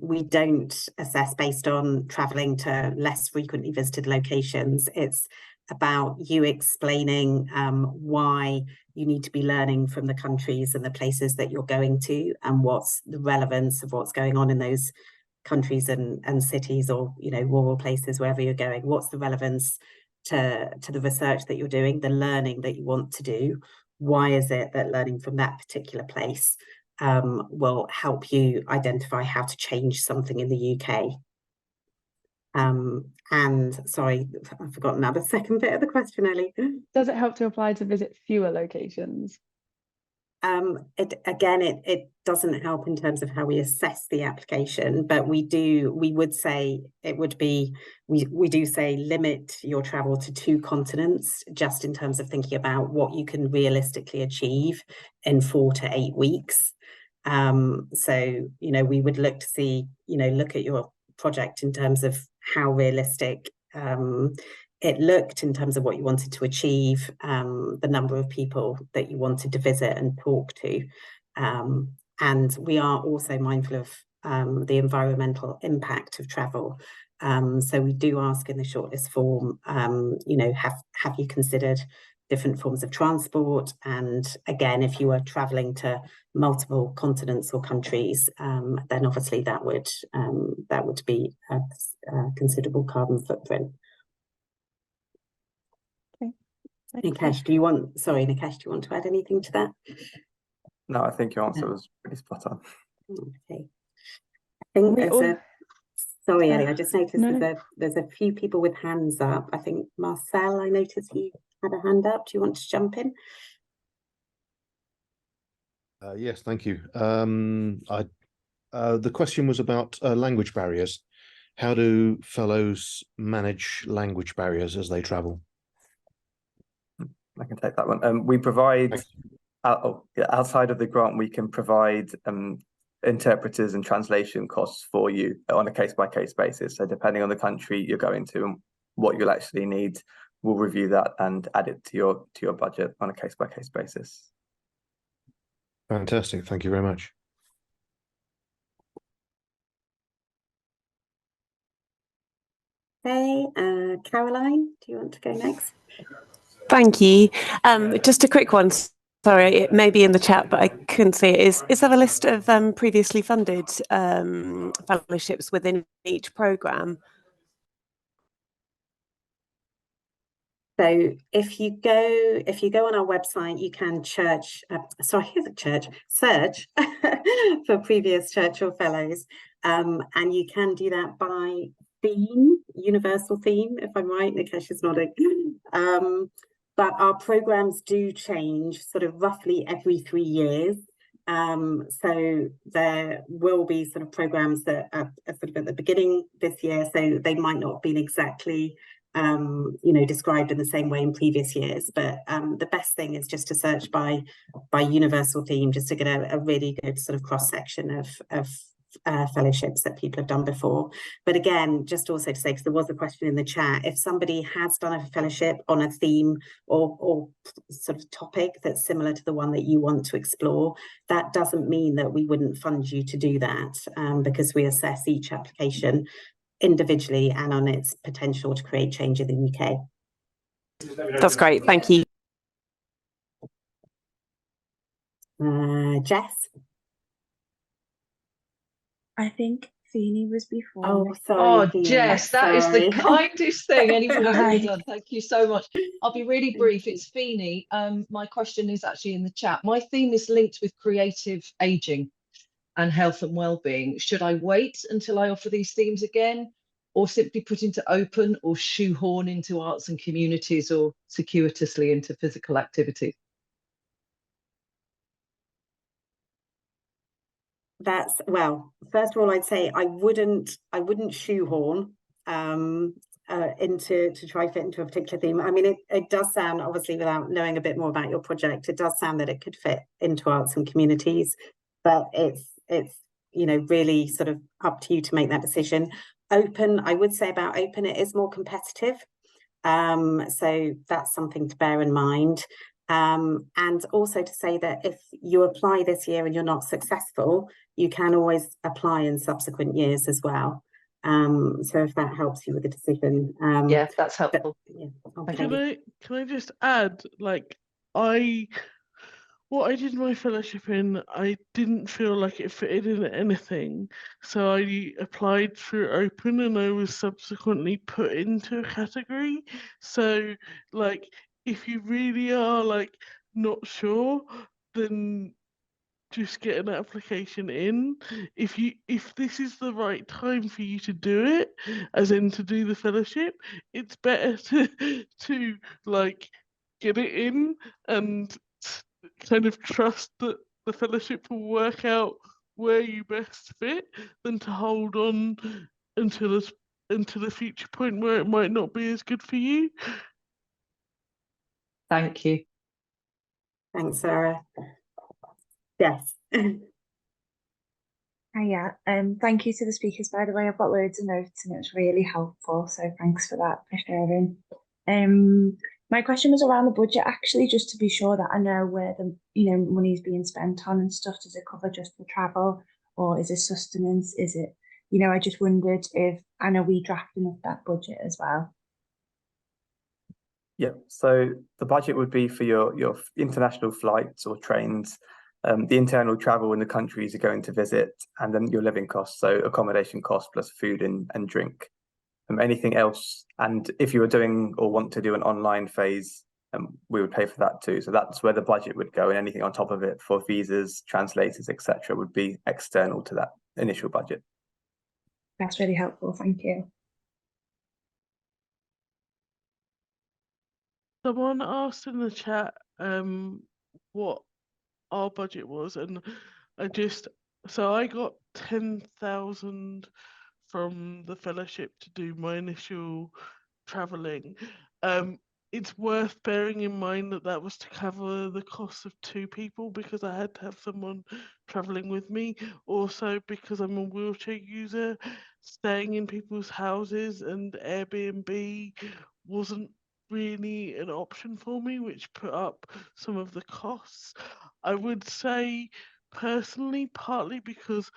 we don't assess based on travelling to less frequently visited locations. It's about you explaining why you need to be learning from the countries and the places that you're going to, and what's the relevance of what's going on in those countries and cities, or rural places, wherever you're going. What's the relevance to the research that you're doing, the learning that you want to do? Why is it that learning from that particular place will help you identify how to change something in the UK? And sorry, I've forgotten now the second bit of the question, Ellie. Does it help to apply to visit fewer locations? It doesn't help in terms of how we assess the application, but we would say it would be, we do say limit your travel to 2 continents, just in terms of thinking about what you can realistically achieve in 4 to 8 weeks. So, we would look to see, look at your project in terms of how realistic it looked, in terms of what you wanted to achieve, the number of people that you wanted to visit and talk to. And we are also mindful of the environmental impact of travel. So we do ask in the shortlist form, have you considered different forms of transport? And again, if you were traveling to multiple continents or countries, then obviously that would be a considerable carbon footprint. Nikesh, do you want to add anything to that? No, I think your answer was pretty spot on. Okay. I think sorry, Ellie, I just noticed there's a few people with hands up. I think Marcel, I noticed you had a hand up. Do you want to jump in? Yes, thank you. The question was about language barriers. How do fellows manage language barriers as they travel? I can take that one. We provide outside of the grant, we can provide interpreters and translation costs for you on a case-by-case basis. So depending on the country you're going to and what you'll actually need, we'll review that and add it to your budget on a case-by-case basis. Fantastic. Thank you very much. Okay, Caroline, do you want to go next? Thank you. Just a quick one. Sorry, it may be in the chat, but I couldn't see it. Is there a list of previously funded fellowships within each programme? So if you go on our website, you can search for previous Churchill Fellows, and you can do that by theme, universal theme, if I'm right. Nikesh is nodding. But our programs do change sort of roughly every 3 years. So there will be sort of programs that are sort of at the beginning this year, so they might not have been exactly described in the same way in previous years, but the best thing is just to search by universal theme, just to get a really good sort of cross section of fellowships that people have done before. But again, just also to say, because there was a question in the chat, if somebody has done a fellowship on a theme or sort of topic that's similar to the one that you want to explore, that doesn't mean that we wouldn't fund you to do that, because we assess each application individually and on its potential to create change in the UK. That's great. Thank you. Jess? I think Feeney was before. Oh, sorry. Oh, Feeney, Jess, that is the sorry. kindest thing anyone's ever Hi. done. Thank you so much. I'll be really brief. It's Feeney. My question is actually in the chat. My theme is linked with creative aging and health and well-being. Should I wait until I offer these themes again, or simply put into open or shoehorn into arts and communities, or circuitously into physical activity? That's, well, first of all, I'd say I wouldn't shoehorn to try fit into a particular theme. I mean, it does sound, obviously, without knowing a bit more about your project, it does sound that it could fit into arts and communities, but it's really sort of up to you to make that decision. Open, I would say about open, it is more competitive, so that's something to bear in mind. And also to say that if you apply this year and you're not successful, you can always apply in subsequent years as well. So if that helps you with the decision. Yeah, that's helpful. Yeah, okay. Can I just add, like, what I did my fellowship in, I didn't feel like it fitted in anything. So I applied through Open and I was subsequently put into a category. So, like, if you really are, like, not sure, then just get an application in. If this is the right time for you to do it, as in to do the fellowship, it's better to like get it in and kind of trust that the fellowship will work out where you best fit, than to hold on until a future point where it might not be as good for you. Thank you. Thanks, Sarah. Yes. Hiya. Thank you to the speakers, by the way. I've got loads of notes and it's really helpful, so thanks for that, for sharing. My question was around the budget, actually, just to be sure that I know where the money is being spent on and stuff. Does it cover just the travel, or is it sustenance? Is it, I just wondered if, I know we drafting up that budget as well. Yeah, so the budget would be for your international flights or trains, the internal travel in the countries you're going to visit, and then your living costs, so accommodation costs plus food and drink. Anything else, and if you were doing or want to do an online phase, we would pay for that too. So that's where the budget would go, and anything on top of it for visas, translators, etc., would be external to that initial budget. That's really helpful. Thank you. Someone asked in the chat what our budget was, and I got 10,000 from the fellowship to do my initial travelling. it's worth bearing in mind that that was to cover the cost of 2 people, because I had to have someone travelling with me. Also, because I'm a wheelchair user, staying in people's houses and Airbnb wasn't really an option for me, which put up some of the costs. I would say personally, partly because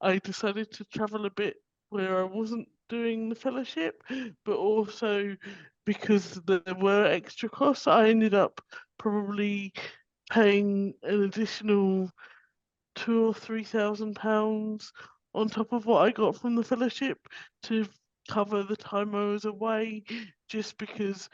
I decided to travel a bit where I wasn't doing the fellowship, but also because there were extra costs, I ended up probably paying an additional £2,000 or £3,000 on top of what I got from the fellowship to cover the time I was away, just because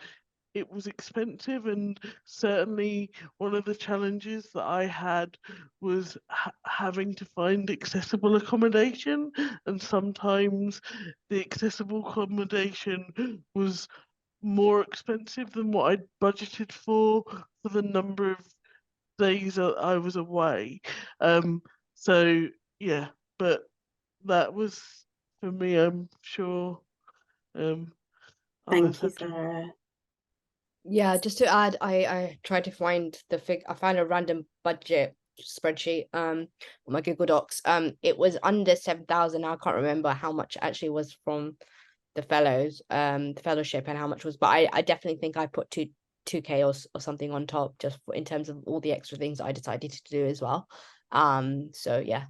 it was expensive. And certainly one of the challenges that I had was having to find accessible accommodation, and sometimes the accessible accommodation was more expensive than what I'd budgeted for the number of days that I was away. So yeah, but that was for me. I'm sure Thank others you, have to. Zara. Yeah, just to add, I tried to find I found a random budget spreadsheet on my Google Docs. It was under 7,000. I can't remember how much actually was from the fellows, the fellowship, and how much was, but I definitely think I put 2K or something on top, just in terms of all the extra things I decided to do as well. So yeah.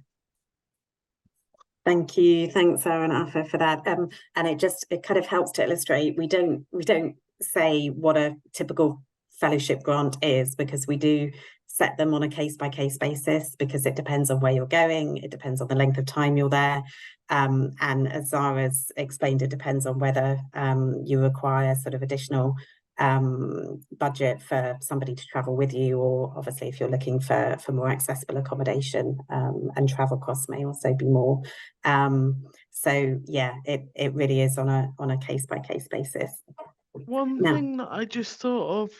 Thank you. Thanks, Zara and Arfah, for that. And it kind of helps to illustrate, we don't say what a typical fellowship grant is, because we do set them on a case-by-case basis, because it depends on where you're going, it depends on the length of time you're there. And as Zara's explained, it depends on whether you require sort of additional budget for somebody to travel with you, or obviously if you're looking for more accessible accommodation, and travel costs may also be more. So yeah, it really is on a case-by-case basis. One Now, thing that I just thought of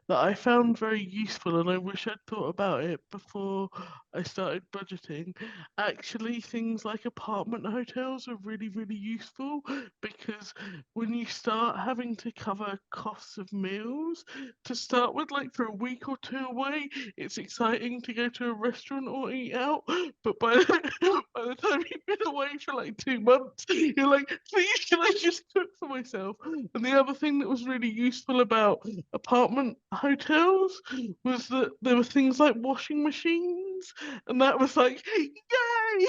that I found very useful, and I wish I'd thought about it before I started budgeting, actually things like apartment hotels are really, really useful, because when you start having to cover costs of meals, to start with, like for a week or 2 away, it's exciting to go to a restaurant or eat out, but by the time you've been away for like 2 months, you're like, please, can I just cook for myself? And the other thing that was really useful about apartment hotels was that there were things like washing machines, and that was like, yay,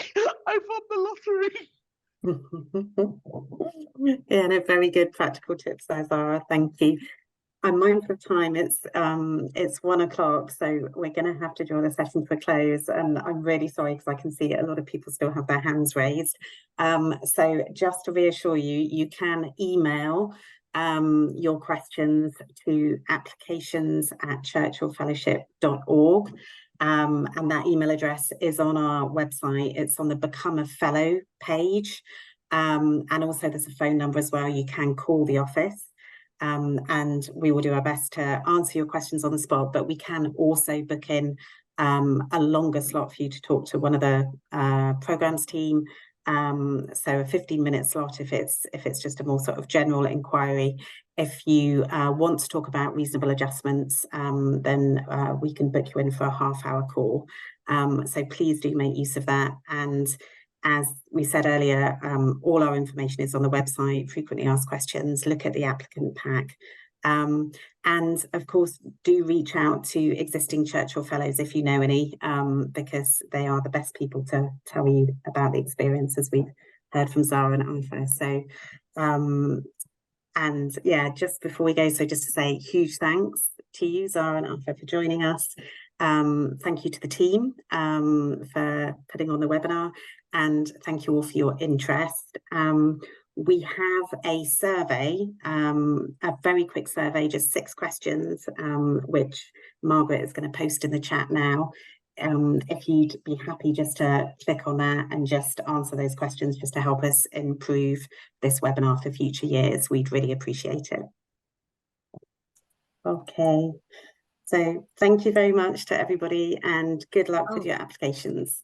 I won the lottery. yeah, no, very good practical tips there, Zara. Thank you. I'm mindful of time. It's 1 o'clock, so we're going to have to draw the session to a close. And I'm really sorry, because I can see a lot of people still have their hands raised. So just to reassure you, you can email your questions to applications@churchillfellowship.org. And that email address is on our website. It's on the Become a Fellow page. And also there's a phone number as well. You can call the office. And we will do our best to answer your questions on the spot, but we can also book in a longer slot for you to talk to one of the programs team. So a 15-minute slot if it's just a more sort of general inquiry. If you want to talk about reasonable adjustments, then we can book you in for a half-hour call. So please do make use of that. And as we said earlier, all our information is on the website. Frequently asked questions, look at the applicant pack. And of course, do reach out to existing Churchill Fellows if you know any, because they are the best people to tell you about the experience, as we've heard from Zara and Arfah. So, and yeah, just before we go, so just to say huge thanks to you, Zara and Arfah, for joining us. Thank you to the team for putting on the webinar, and thank you all for your interest. We have a survey, a very quick survey, just 6 questions, which Margaret is going to post in the chat now. If you'd be happy just to click on that and just answer those questions, just to help us improve this webinar for future years, we'd really appreciate it. Okay. So thank you very much to everybody, and good luck with your applications.